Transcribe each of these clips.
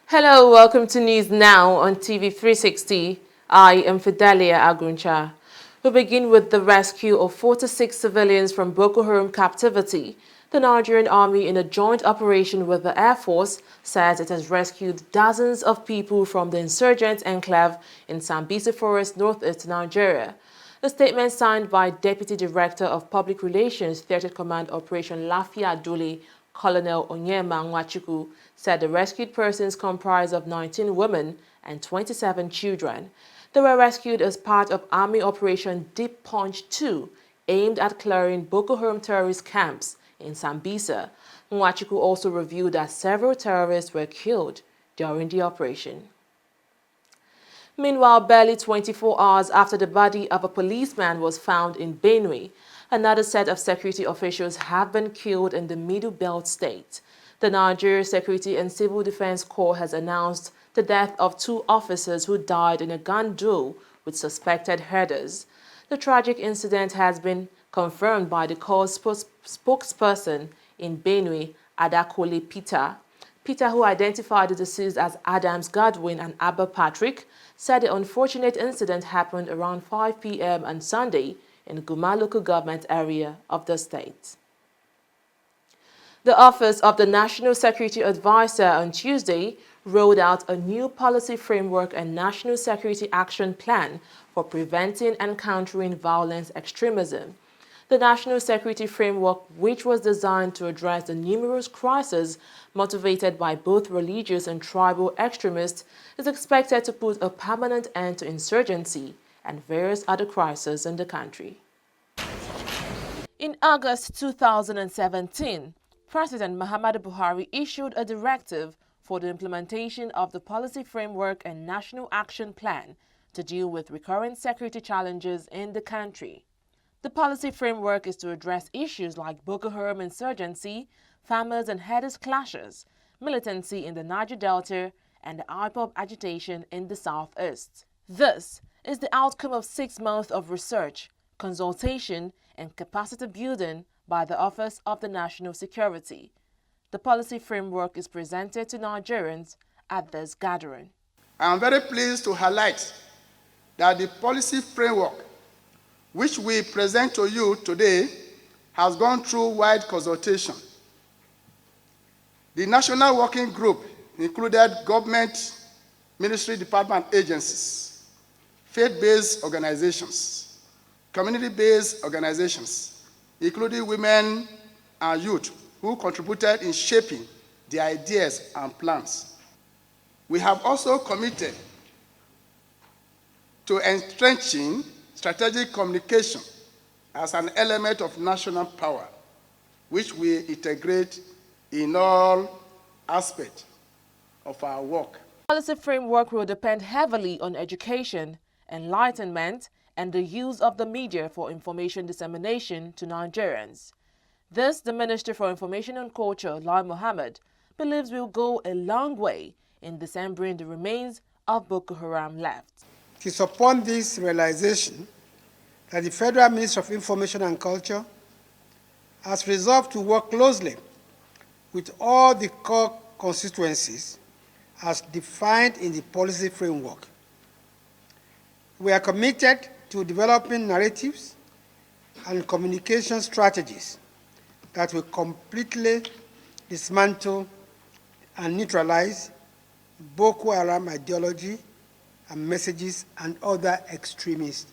Hello, welcome to News Now on TV360. I am Fidelia Aguncha. We begin with the rescue of 46 civilians from Boko Haram captivity. The Nigerian Army, in a joint operation with the Air Force, says it has rescued dozens of people from the insurgent enclave in Sambisa Forest, northeast Nigeria. A statement signed by Deputy Director of Public Relations, Theatre Command Operation Lafia Duli, Colonel Onyema Nwachukwu, said the rescued persons comprised of 19 women and 27 children. They were rescued as part of Army Operation Deep Punch 2, aimed at clearing Boko Haram terrorist camps in Sambisa. Nwachukwu also revealed that several terrorists were killed during the operation. Meanwhile, barely 24 hours after the body of a policeman was found in Benue, another set of security officials have been killed in the Middle Belt state. The Nigeria Security and Civil Defense Corps has announced the death of 2 officers who died in a gun duel with suspected herders. The tragic incident has been confirmed by the Corps' spokesperson in Benue, Adakole Peter. Peter, who identified the deceased as Adams Godwin and Abba Patrick, said the unfortunate incident happened around 5 p.m. on Sunday in the Guma local government area of the state. The Office of the National Security Advisor on Tuesday rolled out a new policy framework and national security action plan for preventing and countering violence extremism. The National Security Framework, which was designed to address the numerous crises motivated by both religious and tribal extremists, is expected to put a permanent end to insurgency and various other crises in the country. In August 2017, President Muhammadu Buhari issued a directive for the implementation of the policy framework and national action plan to deal with recurrent security challenges in the country. The policy framework is to address issues like Boko Haram insurgency, farmers and herders clashes, militancy in the Niger Delta, and the IPOB agitation in the southeast. This is the outcome of 6 months of research, consultation, and capacity building by the Office of the National Security. The policy framework is presented to Nigerians at this gathering. I am very pleased to highlight that the policy framework which we present to you today has gone through wide consultation. The National Working Group included government, ministry, department, agencies, faith-based organizations, community-based organizations, including women and youth who contributed in shaping the ideas and plans. We have also committed to entrenching strategic communication as an element of national power, which we integrate in all aspects of our work. The policy framework will depend heavily on education, enlightenment, and the use of the media for information dissemination to Nigerians. This, the Minister for Information and Culture, Lai Mohammed, believes will go a long way in dismembering the remains of Boko Haram left. It is upon this realization that the Federal Ministry of Information and Culture has resolved to work closely with all the core constituencies as defined in the policy framework. We are committed to developing narratives and communication strategies that will completely dismantle and neutralize Boko Haram ideology and messages and other extremist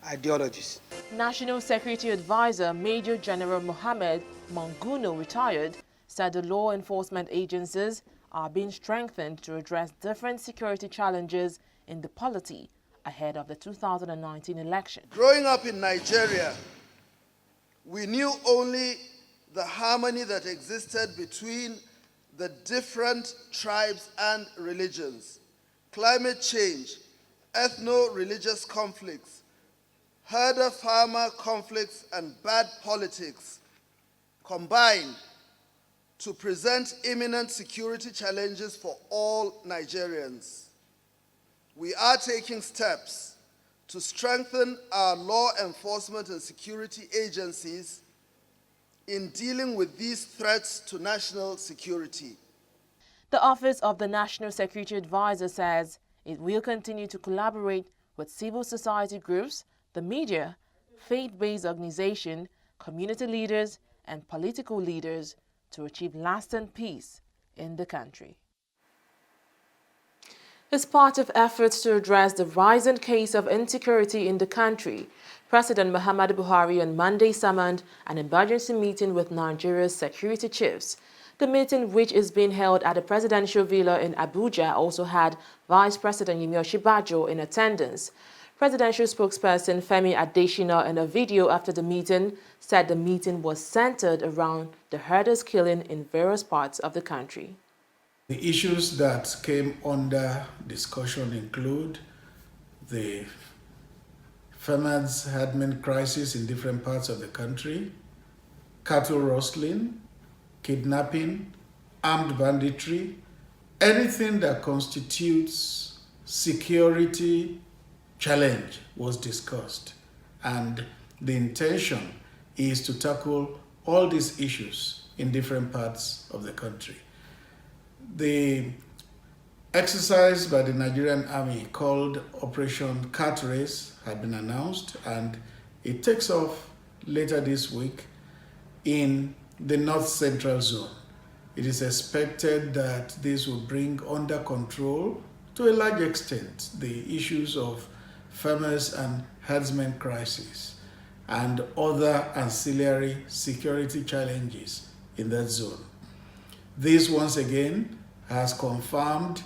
ideologies. National Security Advisor Major General Mohammed Manguno, retired, said the law enforcement agencies are being strengthened to address different security challenges in the polity ahead of the 2019 election. Growing up in Nigeria, we knew only the harmony that existed between the different tribes and religions. Climate change, ethno-religious conflicts, herder-farmer conflicts, and bad politics combine to present imminent security challenges for all Nigerians. We are taking steps to strengthen our law enforcement and security agencies in dealing with these threats to national security. The Office of the National Security Advisor says it will continue to collaborate with civil society groups, the media, faith-based organizations, community leaders, and political leaders to achieve lasting peace in the country. As part of efforts to address the rising case of insecurity in the country, President Muhammadu Buhari on Monday summoned an emergency meeting with Nigeria's security chiefs. The meeting, which is being held at the presidential villa in Abuja, also had Vice President Yemi Osinbajo in attendance. Presidential spokesperson Femi Adesina, in a video after the meeting, said the meeting was centered around the herders' killing in various parts of the country. The issues that came under discussion include the farmers' herdsmen crisis in different parts of the country, cattle rustling, kidnapping, armed banditry, anything that constitutes security challenge was discussed. And the intention is to tackle all these issues in different parts of the country. The exercise by the Nigerian Army called Operation Cat Race had been announced, and it takes off later this week in the North Central Zone. It is expected that this will bring under control, to a large extent, the issues of farmers and herdsmen crisis and other ancillary security challenges in that zone. This once again has confirmed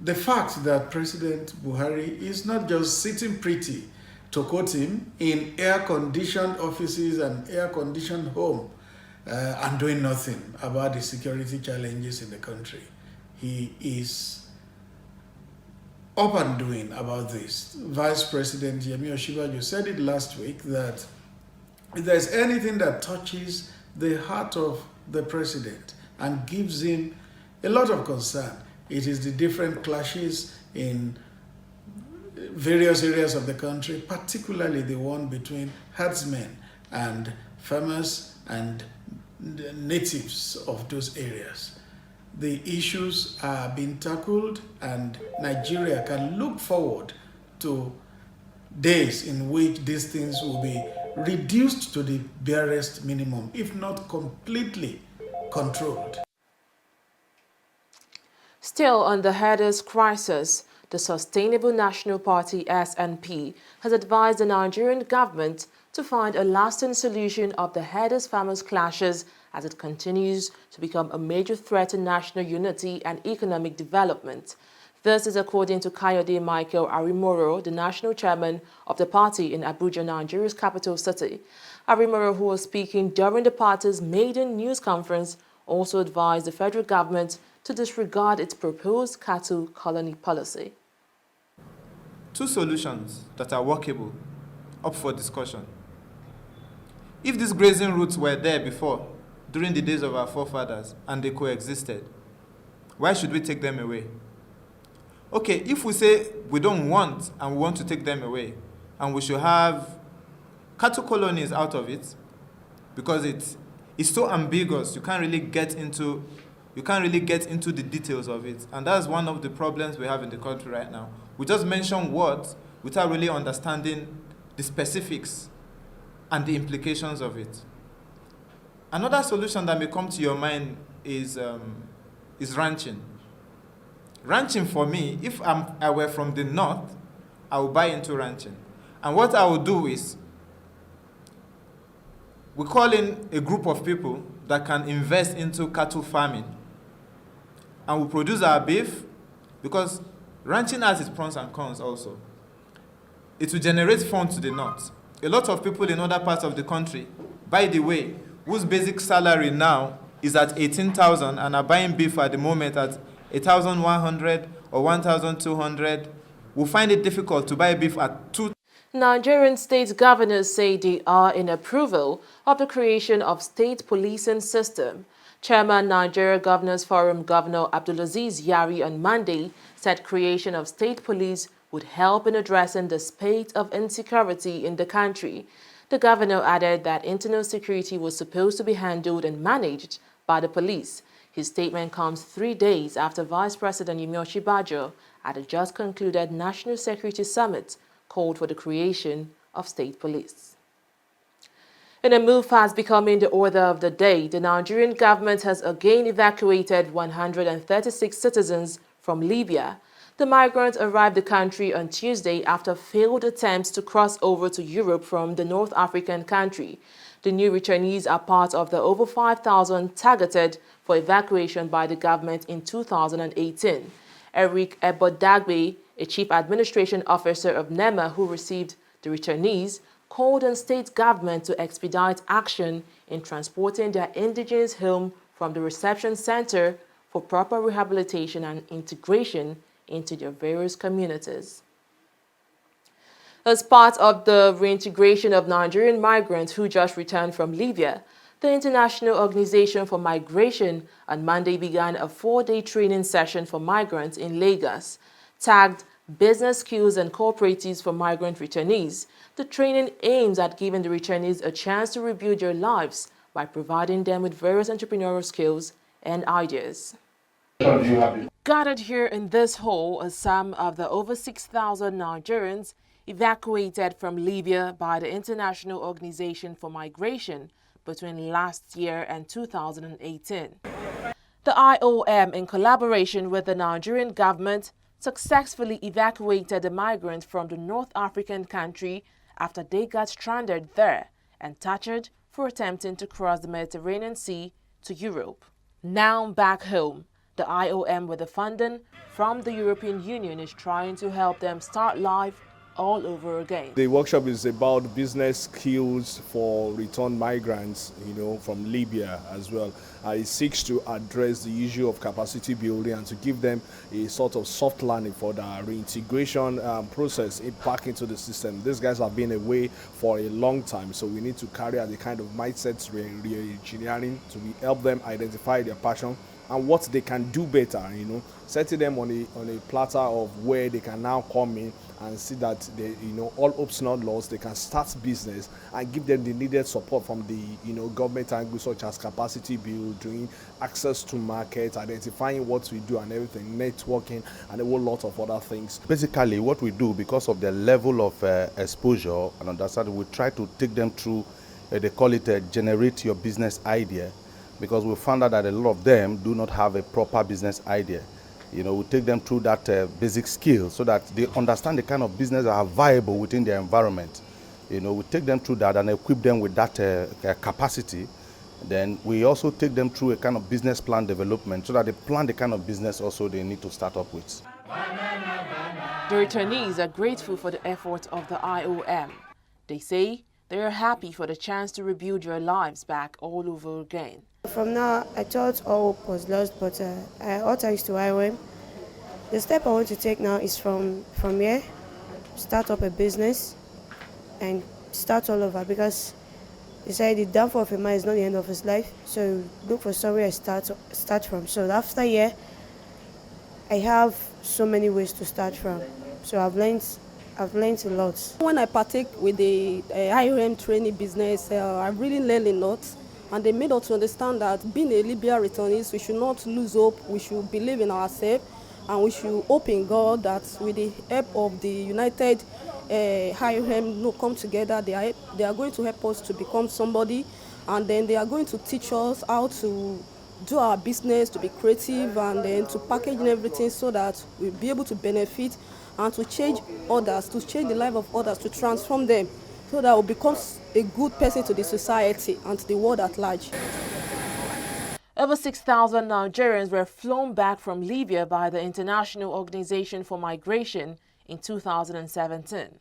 the fact that President Buhari is not just sitting pretty, to quote him, in air-conditioned offices and air-conditioned home and doing nothing about the security challenges in the country. He is up and doing about this. Vice President Yemi Osinbajo said it last week that if there's anything that touches the heart of the president and gives him a lot of concern, it is the different clashes in various areas of the country, particularly the one between herdsmen and farmers and natives of those areas. The issues are being tackled, and Nigeria can look forward to days in which these things will be reduced to the barest minimum, if not completely controlled. Still on the herders' crisis, the Sustainable National Party (SNP) has advised the Nigerian government to find a lasting solution of the herders-farmers clashes as it continues to become a major threat to national unity and economic development. This is according to Kayode Michael Arimoro, the national chairman of the party in Abuja, Nigeria's capital city. Arimoro, who was speaking during the party's maiden news conference, also advised the federal government to disregard its proposed cattle colony policy. Two solutions that are workable, up for discussion. If these grazing routes were there before, during the days of our forefathers, and they coexisted, why should we take them away? Okay, if we say we don't want and we want to take them away, and we should have cattle colonies out of it, because it's so ambiguous, you can't really get into the details of it. And that's one of the problems we have in the country right now. We just mention words without really understanding the specifics and the implications of it. Another solution that may come to your mind is ranching. Ranching for me, if I were from the north, I would buy into ranching. And what I would do is, we call in a group of people that can invest into cattle farming. And we produce our beef, because ranching has its pros and cons also. It will generate funds to the north. A lot of people in other parts of the country, by the way, whose basic salary now is at 18,000 and are buying beef at the moment at 1,100 or 1,200, will find it difficult to buy beef at 2,000. Nigerian state governors say they are in approval of the creation of state policing system. Chairman Nigeria Governors Forum Governor Abdulaziz Yari on Monday said creation of state police would help in addressing the spate of insecurity in the country. The governor added that internal security was supposed to be handled and managed by the police. His statement comes 3 days after Vice President Yemi Osinbajo at a just concluded National Security Summit called for the creation of state police. In a move fast becoming the order of the day, the Nigerian government has again evacuated 136 citizens from Libya. The migrants arrived the country on Tuesday after failed attempts to cross over to Europe from the North African country. The new returnees are part of the over 5,000 targeted for evacuation by the government in 2018. Eric Ebodagbe, a chief administration officer of NEMA who received the returnees, called on state government to expedite action in transporting their indigenous home from the reception center for proper rehabilitation and integration into their various communities. As part of the reintegration of Nigerian migrants who just returned from Libya, the International Organization for Migration on Monday began a 4-day training session for migrants in Lagos, tagged Business Skills and Cooperatives for Migrant Returnees. The training aims at giving the returnees a chance to rebuild their lives by providing them with various entrepreneurial skills and ideas. Gathered here in this hall are some of the over 6,000 Nigerians evacuated from Libya by the International Organization for Migration between last year and 2018. The IOM, in collaboration with the Nigerian government, successfully evacuated the migrants from the North African country after they got stranded there and tortured for attempting to cross the Mediterranean Sea to Europe. Now back home, the IOM, with the funding from the European Union, is trying to help them start life all over again. The workshop is about business skills for returned migrants, from Libya as well. It seeks to address the issue of capacity building and to give them a sort of soft landing for the reintegration process back into the system. These guys have been away for a long time, so we need to carry out the kind of mindsets re-engineering to help them identify their passion and what they can do better, setting them on a platter of where they can now come in and see that they, all hopes not lost. They can start business and give them the needed support from the, government angles, such as capacity building, access to market, identifying what we do and everything, networking, and a whole lot of other things. Basically, what we do, because of the level of exposure and understanding, we try to take them through, they call it generate your business idea, because we found out that a lot of them do not have a proper business idea. We take them through that basic skill so that they understand the kind of business that are viable within their environment. We take them through that and equip them with that capacity. Then we also take them through a kind of business plan development so that they plan the kind of business also they need to start up with. The returnees are grateful for the efforts of the IOM. They say they are happy for the chance to rebuild their lives back all over again. From now, I thought all hope was lost, but all thanks to IOM. The step I want to take now is from here, start up a business and start all over, because they say the downfall of a man is not the end of his life, so look for somewhere to start from. So after here, I have so many ways to start from. So I've learned a lot. When I partake with the IOM training business, I really learned a lot. And they made us to understand that being a Libya returnee, we should not lose hope. We should believe in ourselves, and we should hope in God that with the help of the United IOM come together, they are going to help us to become somebody, and then they are going to teach us how to do our business, to be creative, and then to package everything so that we'll be able to benefit and to change others, to change the life of others, to transform them, so that we'll become a good person to the society and to the world at large. Over 6,000 Nigerians were flown back from Libya by the International Organization for Migration in 2017.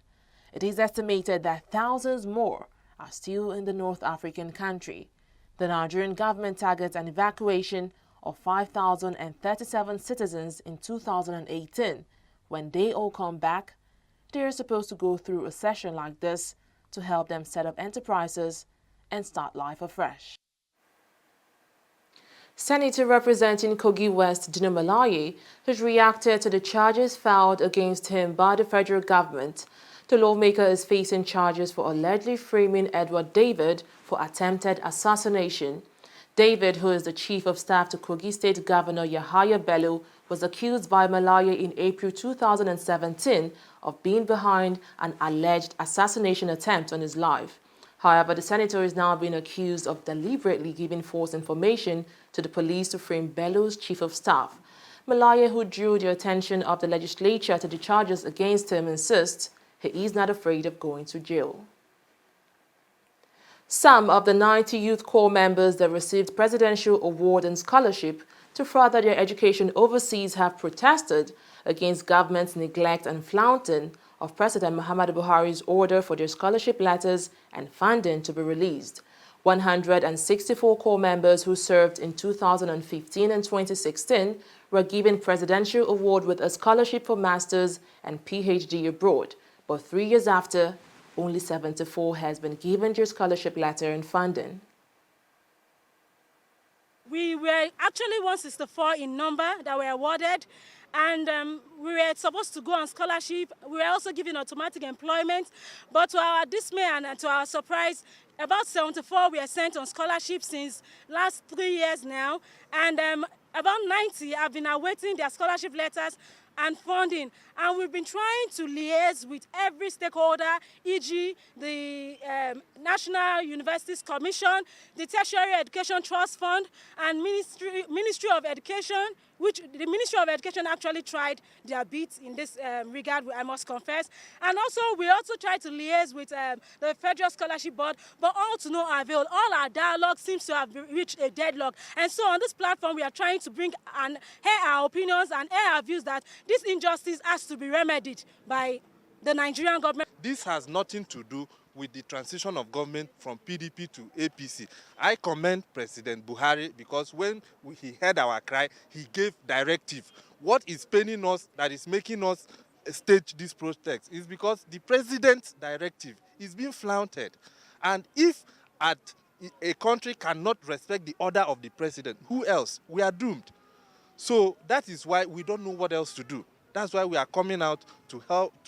It is estimated that thousands more are still in the North African country. The Nigerian government targets an evacuation of 5,037 citizens in 2018. When they all come back, they are supposed to go through a session like this to help them set up enterprises and start life afresh. Senator representing Kogi West, Dino Malaye, has reacted to the charges filed against him by the federal government. The lawmaker is facing charges for allegedly framing Edward David for attempted assassination. David, who is the chief of staff to Kogi State Governor Yahaya Bello, was accused by Malaya in April 2017 of being behind an alleged assassination attempt on his life. However, the senator is now being accused of deliberately giving false information to the police to frame Bello's chief of staff. Malaya, who drew the attention of the legislature to the charges against him, insists he is not afraid of going to jail. Some of the 90 Youth Corps members that received presidential award and scholarship to further their education overseas have protested against government's neglect and flouting of President Muhammadu Buhari's order for their scholarship letters and funding to be released. 164 Corps members who served in 2015 and 2016 were given presidential award with a scholarship for masters and PhD abroad, but 3 years after, only 74 has been given their scholarship letter and funding. We were actually 164 in number that were awarded, and we were supposed to go on scholarship. We were also given automatic employment, but to our dismay and to our surprise, about 74 were sent on scholarship since last 3 years now, and about 90 have been awaiting their scholarship letters and funding. And we've been trying to liaise with every stakeholder, e.g. the National Universities Commission, the Tertiary Education Trust Fund, and Ministry of Education, which the Ministry of Education actually tried their bit in this regard, I must confess. And also, we also tried to liaise with the Federal Scholarship Board, but all to no avail. All our dialogue seems to have reached a deadlock. And so on this platform, we are trying to bring and hear our opinions and hear our views that this injustice has to be remedied by the Nigerian government. This has nothing to do with the transition of government from PDP to APC. I commend President Buhari because when he heard our cry, he gave directive. What is paining us, that is making us stage this protest, is because the president's directive is being flouted. And if a country cannot respect the order of the president, who else? We are doomed. So that is why we don't know what else to do. That's why we are coming out to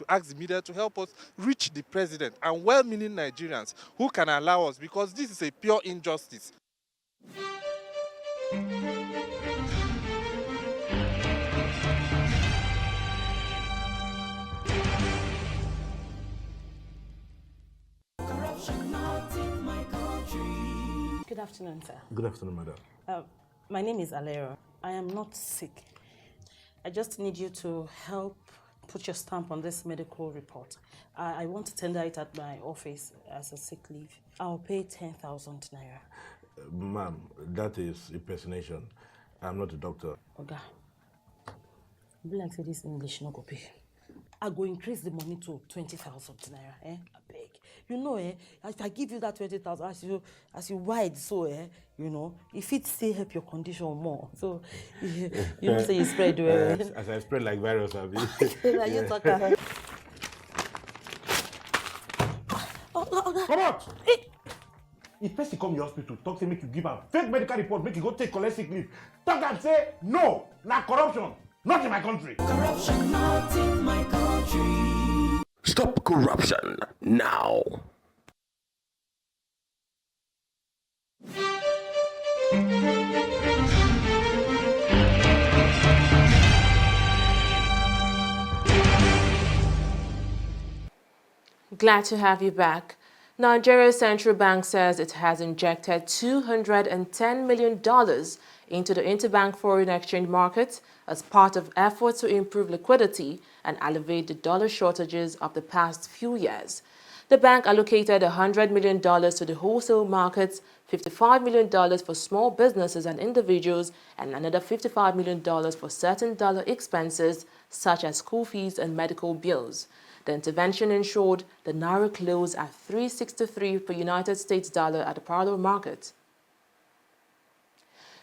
ask the media to help us reach the president and well-meaning Nigerians who can allow us, because this is a pure injustice. Good afternoon, sir. Good afternoon, madam. My name is Alero. I am not sick. I just need you to help put your stamp on this medical report. I want to tender it at my office as a sick leave. I'll pay 10,000 naira. Ma'am, that is impersonation. I'm not a doctor. Oga, be like say this English no go pay. I go increase the money to 20,000 naira. I beg. You know, if I give you that 20,000, as you wide, so, you know, if it still help your condition more. So, you don't say you spread well. As I spread like virus, I'll be. You talk about. Come out! If person come your hospital, talk to make you give a fake medical report, make you go take collect sick leave. Talk and say, no, not corruption, not in my country. Corruption not in my country. Stop corruption now. Glad to have you back. Nigeria's central bank says it has injected $210 million into the interbank foreign exchange market as part of efforts to improve liquidity and alleviate the dollar shortages of the past few years. The bank allocated $100 million to the wholesale markets, $55 million for small businesses and individuals, and another $55 million for certain dollar expenses such as school fees and medical bills. The intervention ensured the naira closed at $3.63 per United States dollar at the parallel market.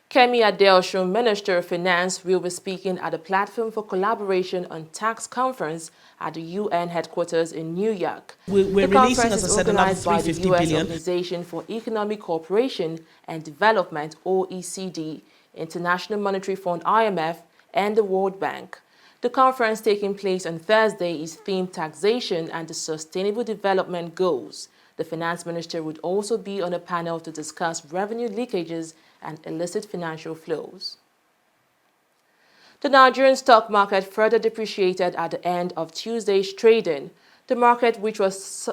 Kemi Adelson, Minister of Finance, will be speaking at the Platform for Collaboration on Tax Conference at the UN headquarters in New York. We're the conference as I is said, organized by the $350 U.S. billion. Organization for Economic Cooperation and Development, OECD, International Monetary Fund, IMF, and the World Bank. The conference taking place on Thursday is themed Taxation and the Sustainable Development Goals. The finance minister would also be on a panel to discuss revenue leakages and illicit financial flows. The Nigerian stock market further depreciated at the end of Tuesday's trading. The market, which has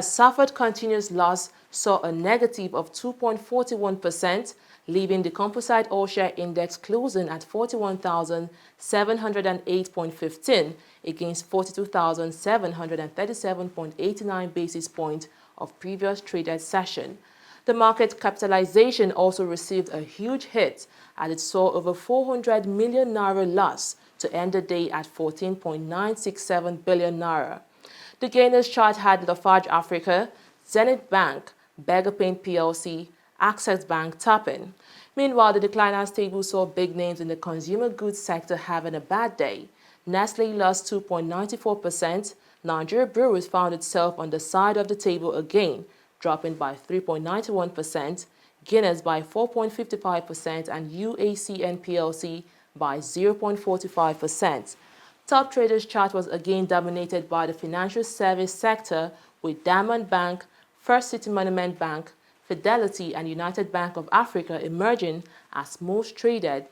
suffered continuous loss, saw a negative of 2.41%, leaving the composite all-share index closing at 41,708.15 against 42,737.89 basis points of previous traded session. The market capitalization also received a huge hit as it saw over 400 million naira loss to end the day at 14.967 billion naira. The gainers chart had Lafarge Africa, Zenith Bank, Beggar Paint PLC, Access Bank topping. Meanwhile, the decliners table saw big names in the consumer goods sector having a bad day. Nestle lost 2.94%. Nigeria Brewers found itself on the side of the table again, dropping by 3.91%, Guinness by 4.55%, and UACN PLC by 0.45%. Top traders chart was again dominated by the financial service sector, with Diamond Bank, First City Monument Bank, Fidelity, and United Bank of Africa emerging as most traded.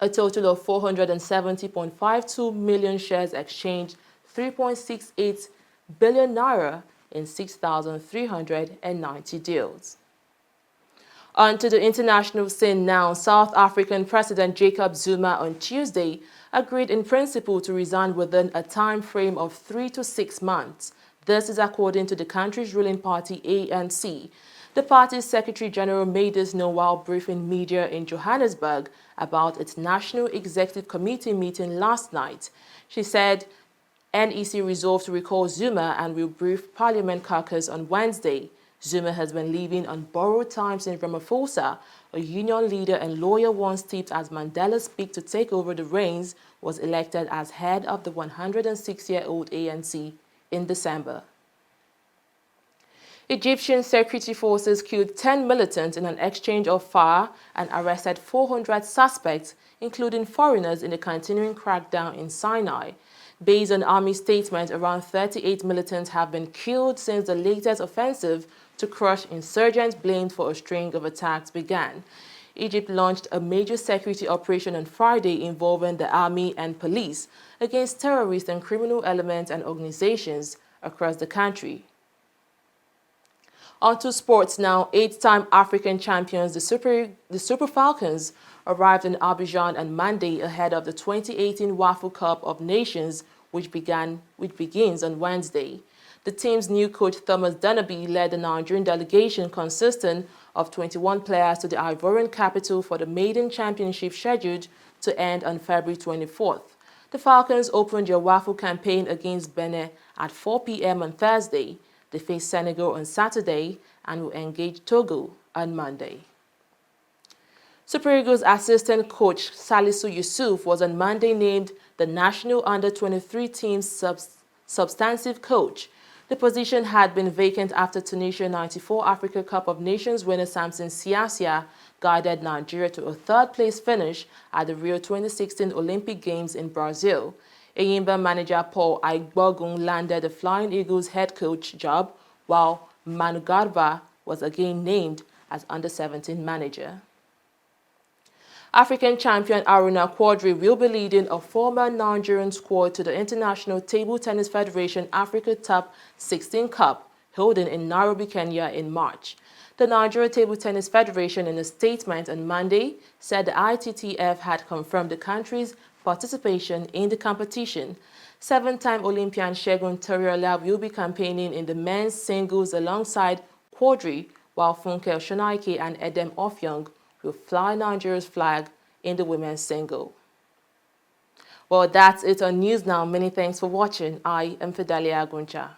A total of 470.52 million shares exchanged 3.68 billion naira in 6,390 deals. On to the international scene now. South African President Jacob Zuma on Tuesday agreed in principle to resign within a time frame of 3 to 6 months. This is according to the country's ruling party ANC. The party's Secretary General made this known while briefing media in Johannesburg about its National Executive Committee meeting last night. She said NEC resolved to recall Zuma and will brief Parliament caucus on Wednesday. Zuma has been living on borrowed time since Ramaphosa, a union leader and lawyer once tipped as Mandela's pick to take over the reins, was elected as head of the 106-year-old ANC in December. Egyptian security forces killed 10 militants in an exchange of fire and arrested 400 suspects, including foreigners, in the continuing crackdown in Sinai. Based on army statements, around 38 militants have been killed since the latest offensive to crush insurgents blamed for a string of attacks began. Egypt launched a major security operation on Friday involving the army and police against terrorist and criminal elements and organizations across the country. On to sports now. 8-time African champions, the Super Falcons, arrived in Abidjan on Monday ahead of the 2018 Waffle Cup of Nations, which begins on Wednesday. The team's new coach, Thomas Dunaby, led the Nigerian delegation consisting of 21 players to the Ivorian capital for the maiden championship scheduled to end on February 24th. The Falcons opened their Waffle campaign against Benin at 4 p.m. on Thursday. They face Senegal on Saturday and will engage Togo on Monday. Super Eagles assistant coach Salisu Yusuf was on Monday named the national under-23 team's substantive coach. The position had been vacant after Tunisia 94 Africa Cup of Nations winner Samson Siasia guided Nigeria to a third-place finish at the Rio 2016 Olympic Games in Brazil. Eyimba manager Paul Aigbogun landed the Flying Eagles head coach job, while Manu Garba was again named as under-17 manager. African champion Aruna Quadri will be leading a former Nigerian squad to the International Table Tennis Federation Africa Top 16 Cup, holding in Nairobi, Kenya in March. The Nigeria Table Tennis Federation, in a statement on Monday, said the ITTF had confirmed the country's participation in the competition. 7-time Olympian Segun Toriola will be campaigning in the men's singles alongside Quadri, while Funke Oshonaike and Edem Ofyong will fly Nigeria's flag in the women's single. Well, that's it on News Now. Many thanks for watching. I am Fidelia Aguncha.